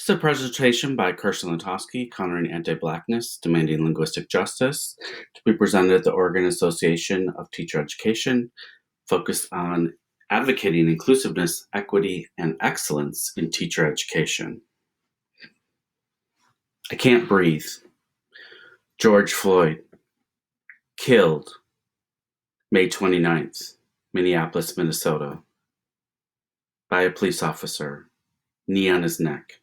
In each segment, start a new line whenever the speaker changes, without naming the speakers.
This is a presentation by Kirsten Latosky, Countering Anti-Blackness, Demanding Linguistic Justice, to be presented at the Oregon Association of Teacher Education, focused on advocating inclusiveness, equity, and excellence in teacher education. I can't breathe. George Floyd, killed May 29th, Minneapolis, Minnesota, by a police officer, knee on his neck,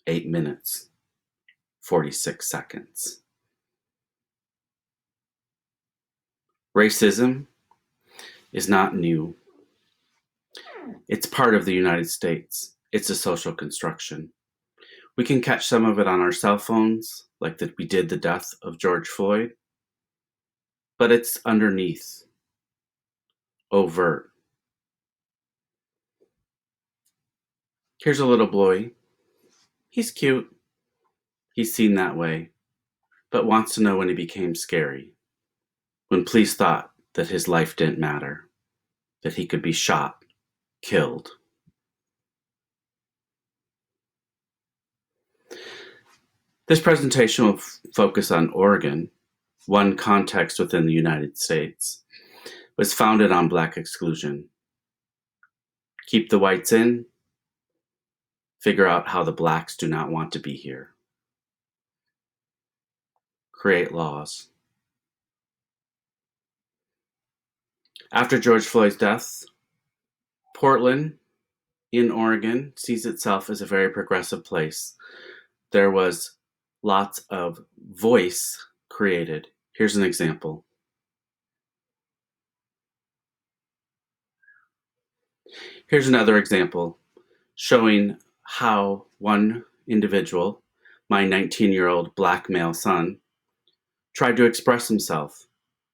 8 minutes, 46 seconds. Racism is not new. It's part of the United States. It's a social construction. We can catch some of it on our cell phones, like that we did the death of George Floyd, but it's underneath, overt. Here's a little boy. He's cute. He's seen that way, but wants to know when he became scary, when police thought that his life didn't matter, that he could be shot, killed. This presentation will focus on Oregon, one context within the United States. It was founded on Black exclusion. Keep the whites in, figure out how the Blacks do not want to be here. Create laws. After George Floyd's death, Portland in Oregon sees itself as a very progressive place. There was lots of voice created. Here's an example. Here's another example showing how one individual, my 19-year-old Black male son, tried to express himself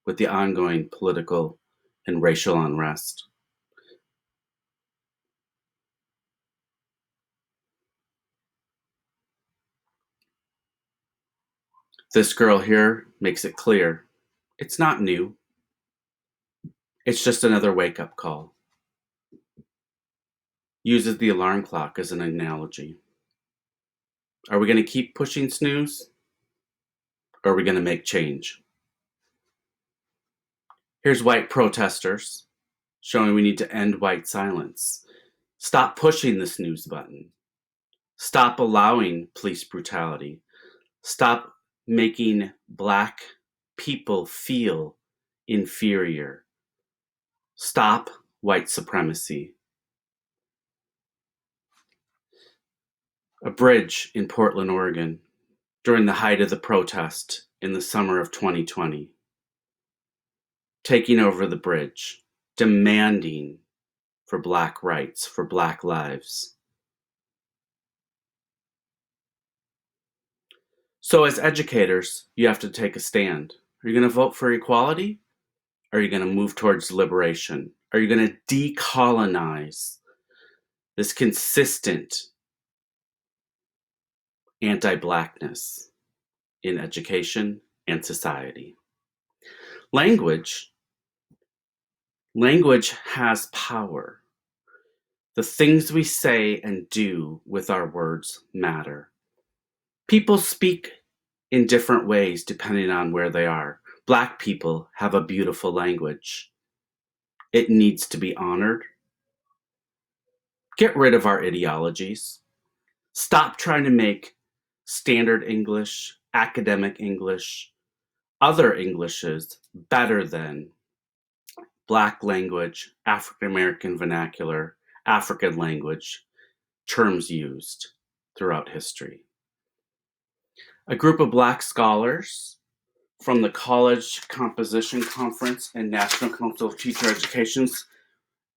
with the ongoing political and racial unrest. This girl here makes it clear. It's not new. It's just another wake-up call. Uses the alarm clock as an analogy. Are we going to keep pushing snooze? Or are we going to make change? Here's white protesters showing we need to end white silence. Stop pushing the snooze button. Stop allowing police brutality. Stop making Black people feel inferior. Stop white supremacy. A bridge in Portland, Oregon, during the height of the protest in the summer of 2020. Taking over the bridge, demanding for Black rights, for Black lives. So as educators, you have to take a stand. Are you going to vote for equality? Or are you going to move towards liberation? Are you going to decolonize this consistent anti-Blackness in education and society? Language has power. The things we say and do with our words matter. People speak in different ways depending on where they are. Black people have a beautiful language. It needs to be honored. Get rid of our ideologies. Stop trying to make standard English, academic English, other Englishes better than Black language, African American vernacular, African language, terms used throughout history. A group of Black scholars from the College Composition Conference and National Council of Teacher Educations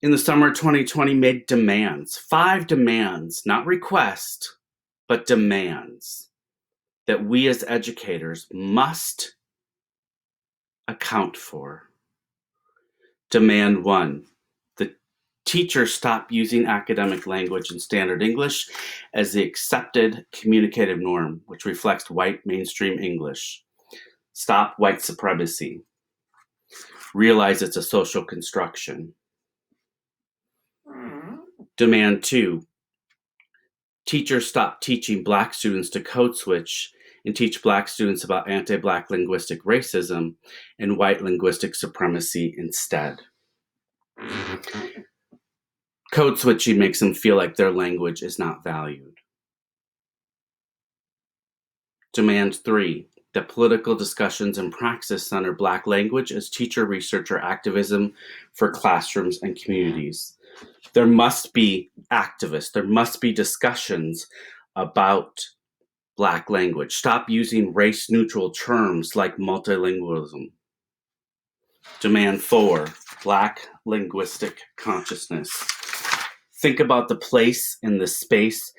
in the summer of 2020 made demands, 5 demands, not requests, but demands that we as educators must account for. Demand 1, the teachers stop using academic language and standard English as the accepted communicative norm, which reflects white mainstream English. Stop white supremacy. Realize it's a social construction. Demand 2, Teachers stop teaching Black students to code switch and teach Black students about anti-Black linguistic racism and white linguistic supremacy instead. Code switching makes them feel like their language is not valued. Demand 3, that political discussions and praxis center Black language as teacher-researcher activism for classrooms and communities. There must be activists, there must be discussions about Black language. Stop using race-neutral terms like multilingualism. Demand 4, Black linguistic consciousness. Think about the place and the space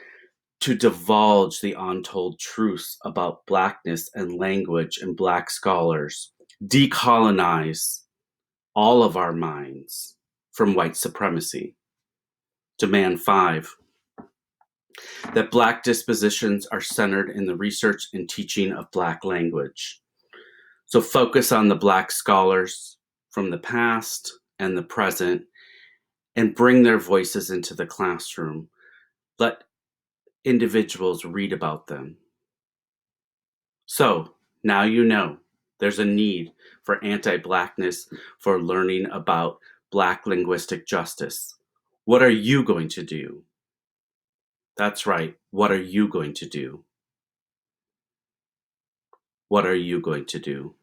to divulge the untold truths about Blackness and language and Black scholars. Decolonize all of our minds from white supremacy. Demand 5, that Black dispositions are centered in the research and teaching of Black language. So focus on the Black scholars from the past and the present and bring their voices into the classroom. Let individuals read about them. So now you know there's a need for anti-Blackness, for learning about Black linguistic justice. What are you going to do? That's right. What are you going to do? What are you going to do?